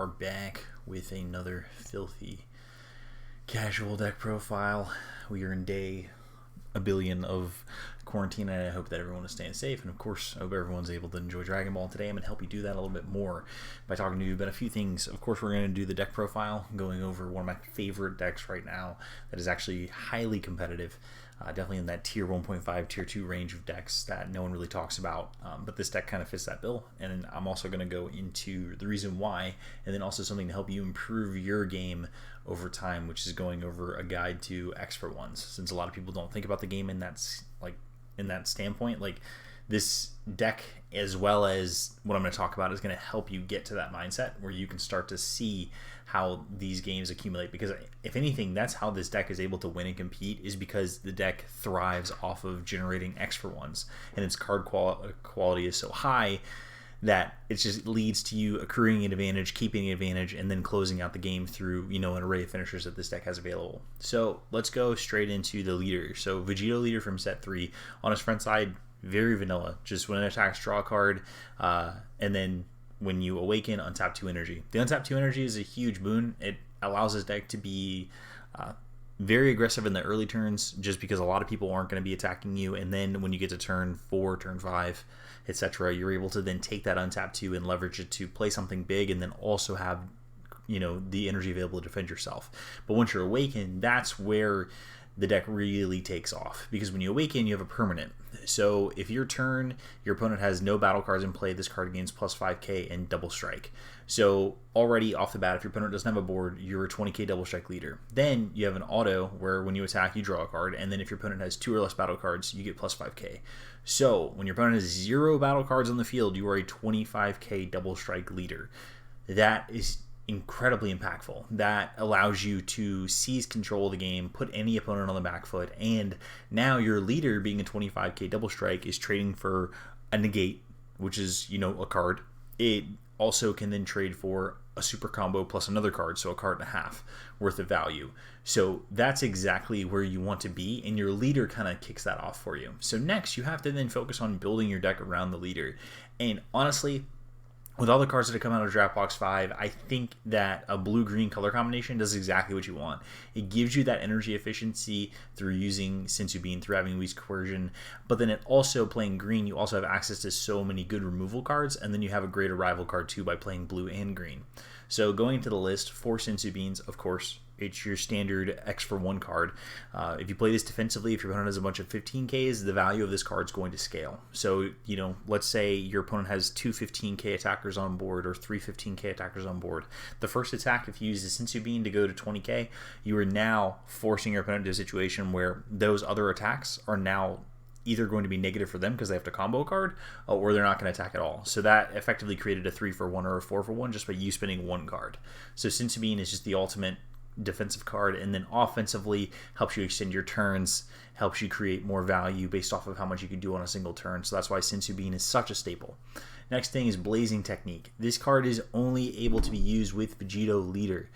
are back with another filthy casual deck profile. We are in day a billion of quarantine, and I hope that everyone is staying safe. And of course, I hope everyone's able to enjoy Dragon Ball. Today I'm going to help you do that a little bit more by talking to you about a few things. Of course, we're going to do the deck profile, going over one of my favorite decks right now that is actually highly competitive. Definitely in that tier 1.5, tier 2 range of decks that no one really talks about, but this deck kind of fits that bill. And I'm also going to go into the reason why, and then also something to help you improve your game over time, which is going over a guide to X for 1's. Since a lot of people don't think about the game in that standpoint, like this deck, as well as what I'm going to talk about, is going to help you get to that mindset where you can start to see how these games accumulate. Because if anything, that's how this deck is able to win and compete, is because the deck thrives off of generating X for 1's, and its card quality is so high that it just leads to you accruing an advantage, keeping an advantage, and then closing out the game through, an array of finishers that this deck has available. So let's go straight into the leader. So Vegito leader from set 3. On his front side, very vanilla. Just when it attacks, draw a card, and then when you awaken, untap 2 energy. The untap 2 energy is a huge boon. It allows this deck to be very aggressive in the early turns, just because a lot of people aren't going to be attacking you, and then when you get to turn 4, turn 5, etc., you're able to then take that untap 2 and leverage it to play something big, and then also have the energy available to defend yourself. But once you're awakened, that's where the deck really takes off, because when you awaken, you have a permanent. So if your turn, your opponent has no battle cards in play, this card gains plus 5k and double strike. So already off the bat, if your opponent doesn't have a board, you're a 20k double strike leader. Then you have an auto where when you attack, you draw a card, and then if your opponent has 2 or less battle cards, you get plus 5k. So when your opponent has 0 battle cards on the field, you are a 25k double strike leader. That is incredibly impactful. That allows you to seize control of the game, put any opponent on the back foot, and now your leader, being a 25k double strike, is trading for a negate, which is a card. It also can then trade for a super combo plus another card, so a card and a half worth of value. So that's exactly where you want to be, and your leader kind of kicks that off for you. So next, you have to then focus on building your deck around the leader. And honestly, with all the cards that have come out of Draft Box 5, I think that a blue-green color combination does exactly what you want. It gives you that energy efficiency through using Sensu Bean, through having Weak Coercion, but then it also, playing green, you also have access to so many good removal cards, and then you have a great arrival card too by playing blue and green. So going into the list, 4 Sensu Beans, of course. It's your standard X for 1 card. If you play this defensively, if your opponent has a bunch of 15Ks, the value of this card is going to scale. So, let's say your opponent has 2 15K attackers on board or 3 15K attackers on board. The first attack, if you use the Sensu Bean to go to 20K, you are now forcing your opponent to a situation where those other attacks are now either going to be negative for them because they have to combo a card, or they're not going to attack at all. So that effectively created a 3 for 1 or a 4 for 1 just by you spending 1 card. So Sensu Bean is just the ultimate defensive card, and then offensively helps you extend your turns, helps you create more value based off of how much you can do on a single turn. So that's why Sensu Bean is such a staple. Next thing is Blazing Technique. This card is only able to be used with Vegito leader,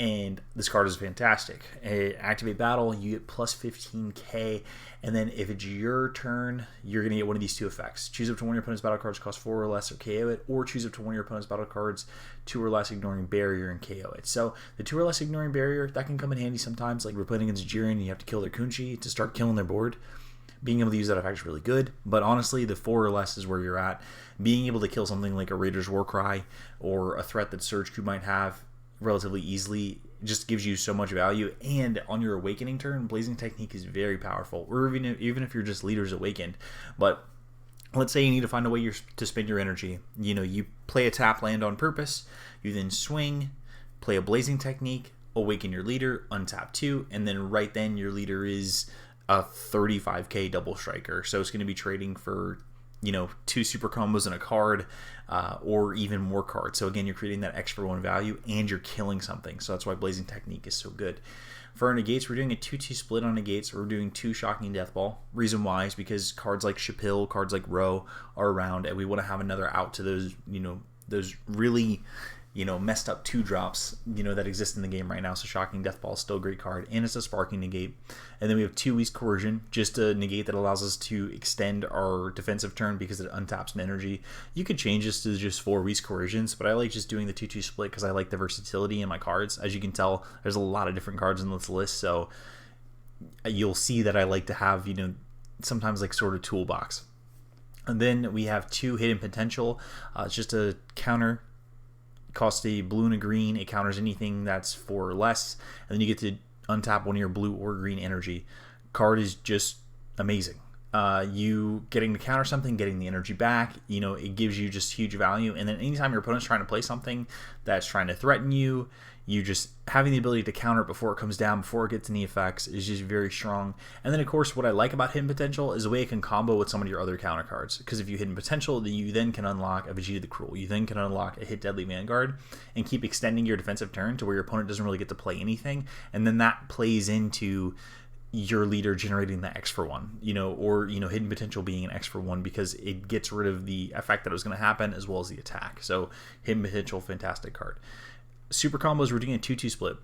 and this card is fantastic. Activate battle, you get plus 15k, and then if it's your turn, you're going to get one of these 2 effects. Choose up to one of your opponent's battle cards, cost 4 or less, or KO it, or choose up to one of your opponent's battle cards, 2 or less, ignoring barrier, and KO it. So the 2 or less ignoring barrier, that can come in handy sometimes, like we're playing against Jiren and you have to kill their Kunchi to start killing their board. Being able to use that effect is really good, but honestly, the 4 or less is where you're at. Being able to kill something like a Raider's Warcry or a threat that Surge Cube might have relatively easily just gives you so much value. And on your awakening turn, Blazing Technique is very powerful, or even if you're just leaders awakened. But let's say you need to find a way to spend your energy. You play a tap land on purpose, you then swing, play a Blazing Technique, awaken your leader, untap 2, and then right then your leader is a 35k double striker. So it's going to be trading for 2 super combos and a card, or even more cards. So again, you're creating that X for 1 value, and you're killing something. So that's why Blazing Technique is so good. For our negates, we're doing a 2-2 split on negates. We're doing 2 Shocking Death Ball. Reason why is because cards like Chapil, cards like Ro are around, and we want to have another out to those, those really messed up 2-drops, that exist in the game right now. So Shocking Death Ball is still a great card, and it's a Sparking negate. And then we have 2's Coercion, just a negate that allows us to extend our defensive turn because it untaps an energy. You could change this to just 4's Coercions, but I like just doing the 2/2 split because I like the versatility in my cards. As you can tell, there's a lot of different cards in this list, so you'll see that I like to have, sometimes like sort of toolbox. And then we have 2 Hidden Potential. It's just a counter. Costs a blue and a green. It counters anything that's 4 or less, and then you get to untap one of your blue or green energy. Card is just amazing. You getting to counter something, getting the energy back, it gives you just huge value. And then anytime your opponent's trying to play something that's trying to threaten you, you just having the ability to counter it before it comes down, before it gets any effects, is just very strong. And then, of course, what I like about Hidden Potential is the way it can combo with some of your other counter cards. Because if you Hidden Potential, you then can unlock a Vegito the Cruel. You then can unlock a Hit Deadly Vanguard and keep extending your defensive turn to where your opponent doesn't really get to play anything. And then that plays into your leader generating the X for 1, or Hidden Potential being an X for 1 because it gets rid of the effect that was going to happen as well as the attack. So Hidden Potential, fantastic card. Super combos, we're doing a 2/2 split.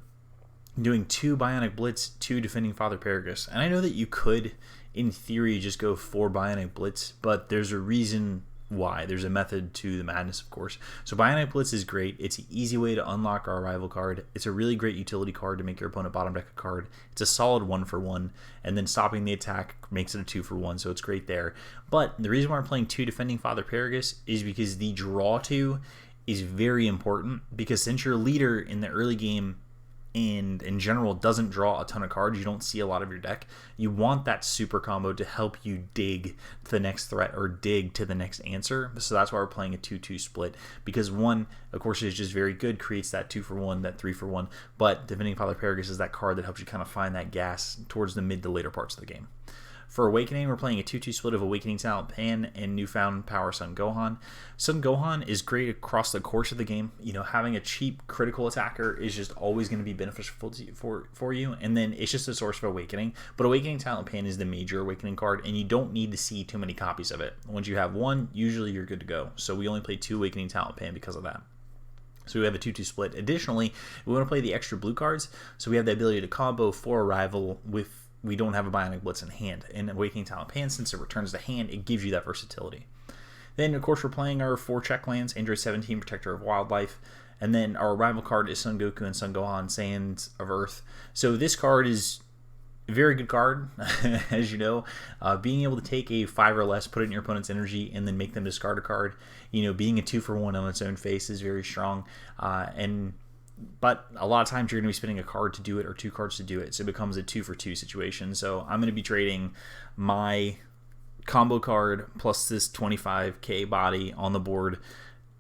Doing 2 Bionic Blitz, 2 Defending Father Paragus. And I know that you could, in theory, just go 4 Bionic Blitz, but there's a reason why. There's a method to the madness, of course. So Bionic Blitz is great. It's an easy way to unlock our Arrival card. It's a really great utility card to make your opponent bottom deck a card. It's a solid 1-for-1, and then stopping the attack makes it a 2-for-1, so it's great there. But the reason why I'm playing 2 Defending Father Paragus is because the draw 2 is very important, because since your leader in the early game and in general doesn't draw a ton of cards, you don't see a lot of your deck, you want that super combo to help you dig to the next threat or dig to the next answer. So that's why we're playing a 2/2 split, because 1, of course, is just very good, creates that 2-for-1, that 3-for-1, but Defending Father Paragus is that card that helps you kind of find that gas towards the mid to later parts of the game. For Awakening, we're playing a 2/2 split of Awakening Talent Pan and Newfound Power Son Gohan. Son Gohan is great across the course of the game. Having a cheap critical attacker is just always going to be beneficial for you. And then it's just a source of Awakening. But Awakening Talent Pan is the major Awakening card, and you don't need to see too many copies of it. Once you have 1, usually you're good to go. So we only play 2 Awakening Talent Pan because of that. So we have a 2/2 split. Additionally, we want to play the extra blue cards, so we have the ability to combo 4 Arrival with, we don't have a Bionic Blitz in hand. In Awakening Talent Pan, since it returns to hand, it gives you that versatility. Then, of course, we're playing our 4 check lands, Android 17, Protector of Wildlife. And then our Arrival card is Son Goku and Son Gohan, Sands of Earth. So this card is a very good card, as you know. Being able to take a 5 or less, put it in your opponent's energy, and then make them discard a card. Being a 2-for-1 on its own face is very strong. But a lot of times you're going to be spending a card to do it or 2 cards to do it, so it becomes a 2-for-2 situation. So I'm going to be trading my combo card plus this 25k body on the board.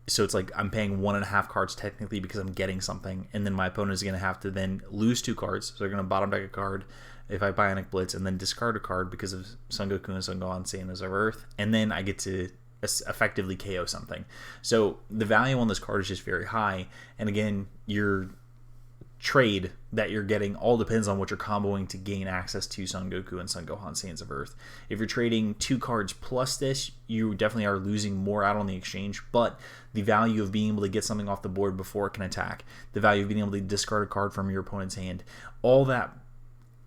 So it's like I'm paying 1.5 cards technically because I'm getting something, and then my opponent is going to have to then lose 2 cards. So they're going to bottom deck a card if I Bionic Blitz, and then discard a card because of Son Goku and Son Gohan, Sands of Earth, and then I get to effectively KO something. So the value on this card is just very high, and again, your trade that you're getting all depends on what you're comboing to gain access to Son Goku and Son Gohan, Sands of Earth. If you're trading 2 cards plus this, you definitely are losing more out on the exchange, but the value of being able to get something off the board before it can attack, the value of being able to discard a card from your opponent's hand, all that,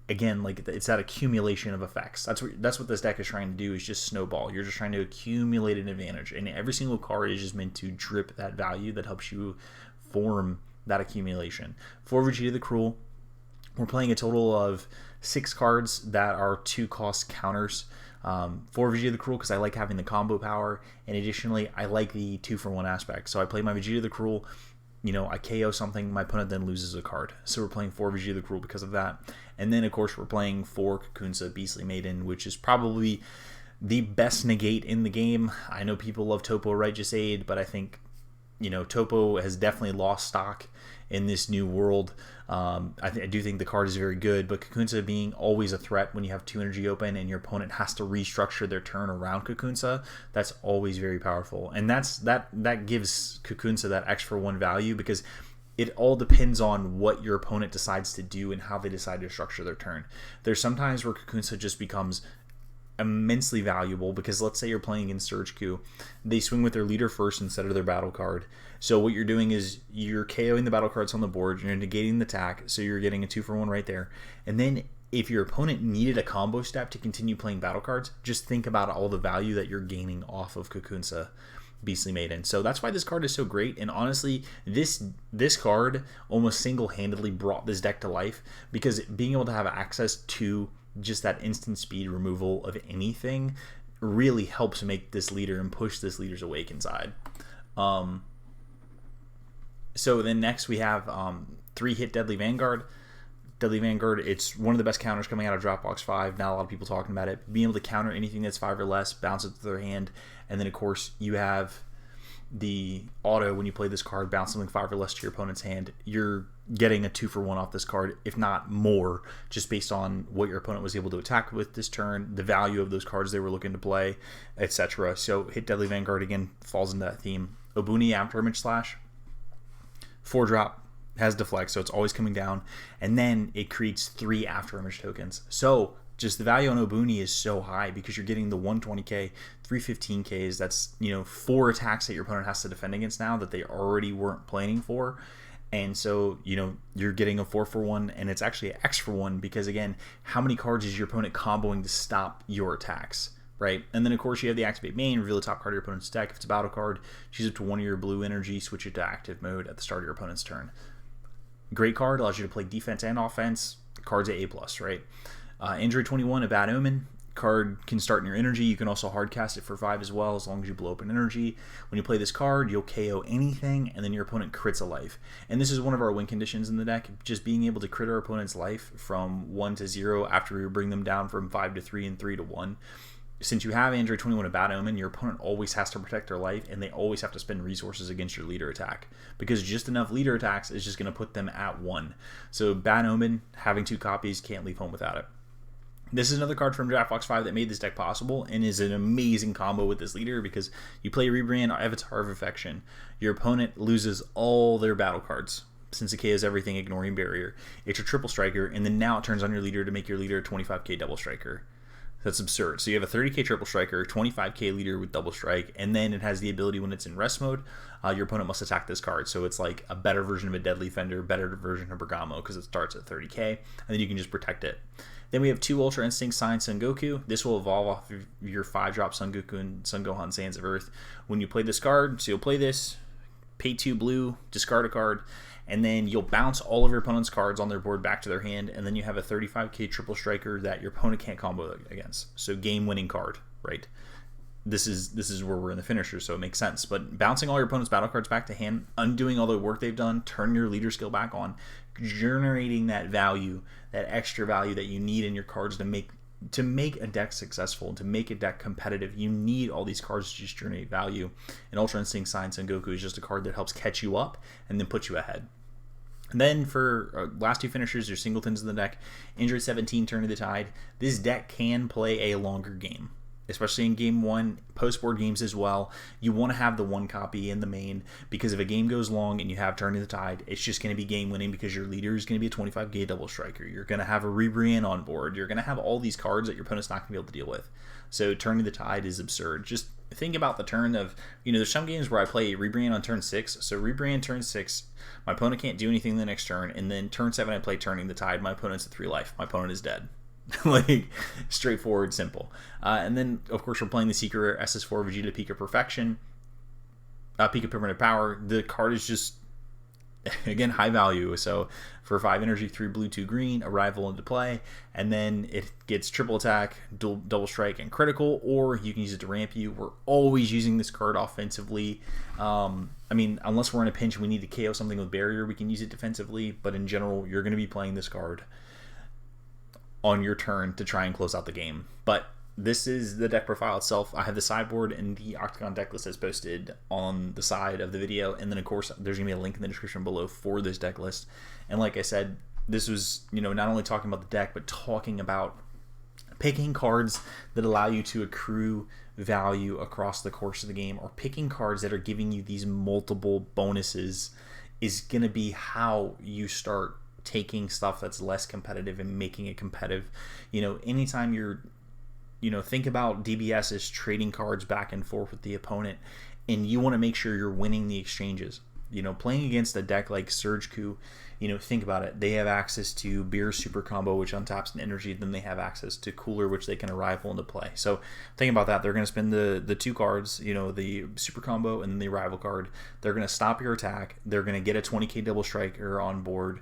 again, like, it's that accumulation of effects. That's what this deck is trying to do, is just snowball. You're just trying to accumulate an advantage, and every single card is just meant to drip that value that helps you form that accumulation. For Vegito the Cruel, we're playing a total of 6 cards that are 2-cost counters. For Vegito the Cruel, because I like having the combo power, and additionally, I like the 2-for-1 aspect. So I play my Vegito the Cruel, I KO something, my opponent then loses a card. So we're playing 4 Vegito the Cruel because of that. And then, of course, we're playing 4 Kakunsa Beastly Maiden, which is probably the best negate in the game. I know people love Topo Righteous Aid, but I think, Topo has definitely lost stock in this new world. I do think the card is very good, but Kakunsa being always a threat when you have 2 energy open and your opponent has to restructure their turn around Kakunsa, that's always very powerful. And that gives Kakunsa that extra 1 value, because it all depends on what your opponent decides to do and how they decide to structure their turn. There's sometimes where Kakunsa just becomes immensely valuable because let's say you're playing against Surge Q. They swing with their leader first instead of their battle card. So what you're doing is you're KOing the battle cards on the board, you're negating the attack, so you're getting a 2-for-1 right there. And then if your opponent needed a combo step to continue playing battle cards, just think about all the value that you're gaining off of Kakunsa, Beastly Maiden. So that's why this card is so great. And honestly, this card almost single-handedly brought this deck to life because being able to have access to just that instant speed removal of anything really helps make this leader and push this leader's awake inside. So then next we have 3-hit Deadly Vanguard. Deadly Vanguard, it's one of the best counters coming out of Dropbox 5. Not a lot of people talking about it. Being able to counter anything that's 5 or less, bounce it to their hand, and then of course you have the auto when you play this card, bounce something 5 or less to your opponent's hand. You're getting a 2-for-1 off this card, if not more, just based on what your opponent was able to attack with this turn, the value of those cards they were looking to play, etc. So hit Deadly Vanguard again falls into that theme. Obuni After Image Slash, 4-drop, has deflect, so it's always coming down, and then it creates 3 After Image tokens. So just the value on Obuni is so high because you're getting the 120k, 315ks. That's 4 attacks that your opponent has to defend against now that they already weren't planning for. And so, you're getting a 4-for-1, and it's actually an X-for-1 because, again, how many cards is your opponent comboing to stop your attacks, right? And then, of course, you have the Activate Main, reveal the top card of your opponent's deck. If it's a battle card, choose up to 1 of your blue energy, switch it to active mode at the start of your opponent's turn. Great card, allows you to play defense and offense. Card's at A+, right? Android 21, a Bad Omen. Card can start in your energy. You can also hard cast it for 5 as well, as long as you blow up an energy. When you play this card, you'll KO anything, and then your opponent crits a life. And this is one of our win conditions in the deck, just being able to crit our opponent's life from 1 to 0 after we bring them down from 5 to 3 and 3 to 1. Since you have Android 21 a Bad Omen, your opponent always has to protect their life, and they always have to spend resources against your leader attack, because just enough leader attacks is just going to put them at 1. So Bad Omen, having 2 copies, can't leave home without it. This is another card from Draftbox 5 that made this deck possible and is an amazing combo with this leader because you play Rebrand, Avatar of Affection. Your opponent loses all their battle cards since it KOs everything ignoring barrier. It's a triple striker, and then now it turns on your leader to make your leader a 25k double striker. That's absurd. So you have a 30k triple striker, 25k leader with double strike, and then it has the ability when it's in rest mode, your opponent must attack this card. So it's like a better version of a Deadly Fender, better version of Bergamo because it starts at 30k, and then you can just protect it. Then we have 2 Ultra Instinct Sign Son Goku. This will evolve off of your 5-drop Son Goku and Son Gohan Sands of Earth. When you play this card, so you'll play this, pay 2 blue, discard a card, and then you'll bounce all of your opponent's cards on their board back to their hand, and then you have a 35k triple striker that your opponent can't combo against. So game-winning card, right? This is where we're in the finisher, so it makes sense. But bouncing all your opponent's battle cards back to hand, undoing all the work they've done, turn your leader skill back on, generating that value, that extra value that you need in your cards to make a deck successful, to make a deck competitive. You need all these cards to just generate value. And Ultra Instinct Sign Son Goku is just a card that helps catch you up and then put you ahead. And then for last 2 finishers, your singletons in the deck. Android 17, Turn of the Tide. This deck can play a longer game, especially in game 1, post-board games as well. You want to have the 1 copy in the main, because if a game goes long and you have Turn of the Tide, it's just going to be game-winning because your leader is going to be a 25k double striker. You're going to have a Rebrian on board. You're going to have all these cards that your opponent's not going to be able to deal with. So Turn of the Tide is absurd. Just think about the turn of, there's some games where I play Rebrand on turn 6. So Rebrand turn 6, my opponent can't do anything the next turn, and then turn 7 I play Turning the Tide. My opponent's at 3 life. My opponent is dead. Like, straightforward, simple. And then, of course, we're playing the Secret Rare SS4 Vegito Peak of Perfection, Peak of Permanent Power. The card is just, again, high value. So for 5 energy, 3 blue, 2 green, arrival into play, and then it gets triple attack, double strike, and critical, or you can use it to ramp you. We're always using this card offensively. Unless we're in a pinch and we need to KO something with barrier, we can use it defensively, but in general, you're going to be playing this card on your turn to try and close out the game. But this is the deck profile itself. I have the sideboard and the Octagon deck list as posted on the side of the video, and then of course there's gonna be a link in the description below for this deck list. And like I said, this was not only talking about the deck, but talking about picking cards that allow you to accrue value across the course of the game, or picking cards that are giving you these multiple bonuses is gonna be how you start taking stuff that's less competitive and making it competitive. Anytime you're think about DBS as trading cards back and forth with the opponent, and you want to make sure you're winning the exchanges. Playing against a deck like Surge Coup, think about it. They have access to Beer Super Combo, which untaps an energy. Then they have access to Cooler, which they can arrival into play. So think about that. They're going to spend the two cards, the Super Combo and then the arrival card. They're going to stop your attack. They're going to get a 20k double striker on board.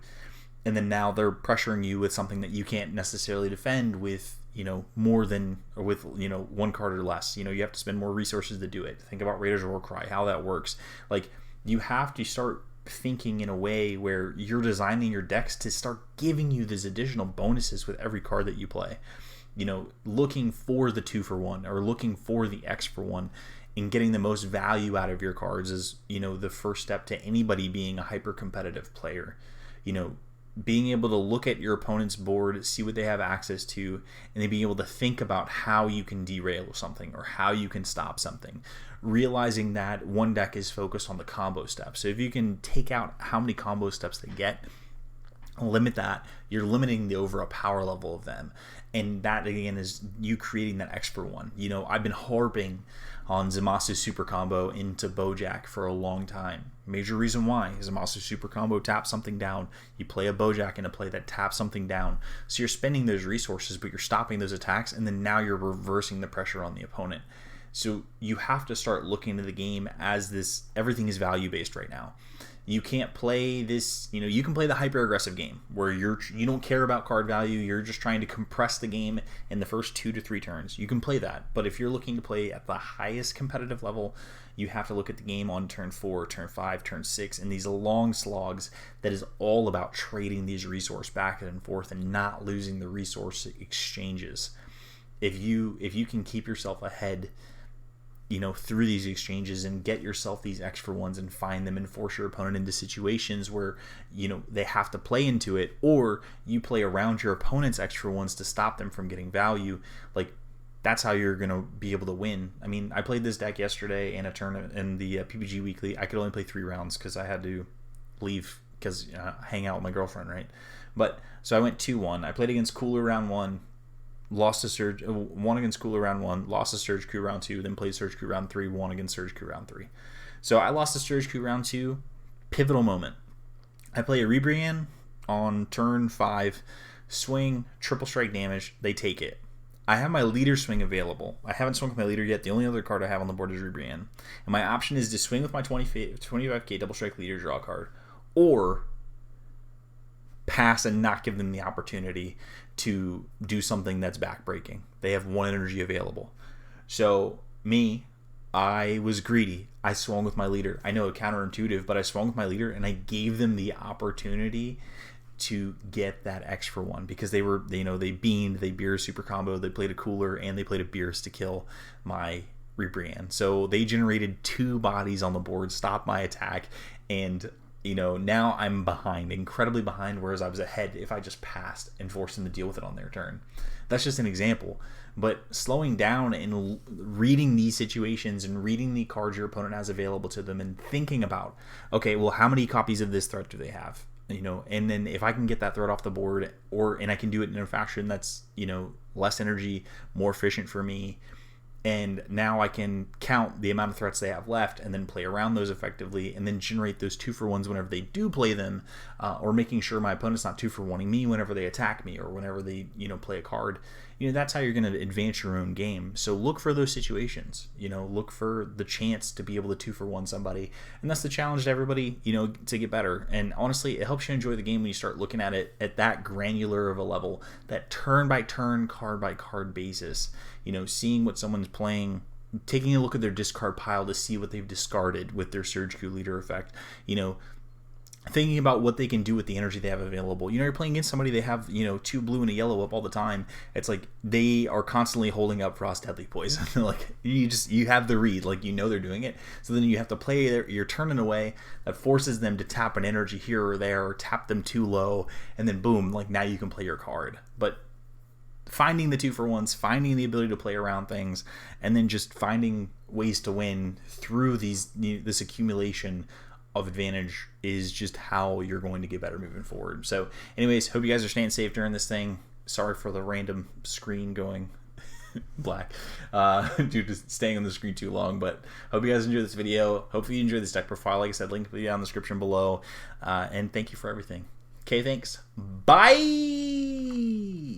And then now they're pressuring you with something that you can't necessarily defend with, more than, or with, one card or less. You have to spend more resources to do it. Think about Raider's Warcry, how that works. Like, you have to start thinking in a way where you're designing your decks to start giving you these additional bonuses with every card that you play. Looking for the 2-for-1 or looking for the X for 1 and getting the most value out of your cards is, the first step to anybody being a hyper competitive player. Being able to look at your opponent's board, see what they have access to, and then being able to think about how you can derail something or how you can stop something. Realizing that one deck is focused on the combo steps. So if you can take out how many combo steps they get, limit that, you're limiting the overall power level of them. And that, again, is you creating that X for 1. I've been harping on Zamasu Super Combo into Bojack for a long time. Major reason why is Zamasu Super Combo taps something down. You play a Bojack in a play that taps something down. So you're spending those resources, but you're stopping those attacks, and then now you're reversing the pressure on the opponent. So you have to start looking at the game as this, everything is value-based right now. You can't play this, you can play the hyper-aggressive game where you don't care about card value, you're just trying to compress the game in the first 2 to 3 turns. You can play that, but if you're looking to play at the highest competitive level, you have to look at the game on turn 4, turn 5, turn 6, and these long slogs that is all about trading these resources back and forth and not losing the resource exchanges. If you can keep yourself ahead, through these exchanges and get yourself these extra ones and find them and force your opponent into situations where, they have to play into it, or you play around your opponent's extra ones to stop them from getting value, like, that's how you're going to be able to win. I mean, I played this deck yesterday in a tournament in the PPG Weekly. I could only play 3 rounds because I had to leave because hang out with my girlfriend, right? But so I went 2-1. I played against Cooler round 1. Lost to Surge, won against Cooler round 1, lost to Surge Coup round 2, then played Surge Coup round 3, won against Surge Coup round 3. So I lost to Surge Coup round 2, pivotal moment. I play a Rebrian on turn 5, swing, triple strike damage, they take it. I have my leader swing available. I haven't swung with my leader yet. The only other card I have on the board is Rebrian. And my option is to swing with my 25k double strike leader draw card, or pass and not give them the opportunity to do something that's backbreaking. They have 1 energy available. So I was greedy. I swung with my leader. I know, counterintuitive, but I swung with my leader and I gave them the opportunity to get that X for 1 because they were, they beamed, they Beer Super Combo, they played a Cooler, and they played a Beers to kill my Rebrian. So they generated 2 bodies on the board, stopped my attack, and now I'm behind, incredibly behind, whereas I was ahead if I just passed and forced them to deal with it on their turn. That's just an example. But slowing down and reading these situations and reading the cards your opponent has available to them and thinking about, okay, well, how many copies of this threat do they have? And then if I can get that threat off the board, and I can do it in a fashion that's, less energy, more efficient for me, and now I can count the amount of threats they have left and then play around those effectively and then generate those 2-for-1s whenever they do play them, or making sure my opponent's not 2-for-1ing me whenever they attack me or whenever they, play a card. That's how you're going to advance your own game. So look for those situations, look for the chance to be able to 2-for-1 somebody. And that's the challenge to everybody, to get better. And honestly, it helps you enjoy the game when you start looking at it at that granular of a level, that turn by turn, card by card basis, seeing what someone's playing, taking a look at their discard pile to see what they've discarded with their Surge Coup leader effect, thinking about what they can do with the energy they have available. You're playing against somebody, they have, 2 blue and a yellow up all the time. It's like they are constantly holding up Frost Deadly Poison. Like you have the read, like they're doing it. So then you have to play your turn in a way that forces them to tap an energy here or there, or tap them too low, and then boom, like now you can play your card. But finding the 2-for-1s, finding the ability to play around things, and then just finding ways to win through this accumulation of advantage is just how you're going to get better moving forward. So anyways, hope you guys are staying safe during this thing. Sorry for the random screen going black due to staying on the screen too long. But hope you guys enjoyed this video. Hopefully you enjoyed this deck profile. Like I said, link will be down in the description below. And thank you for everything. Okay, thanks. Bye!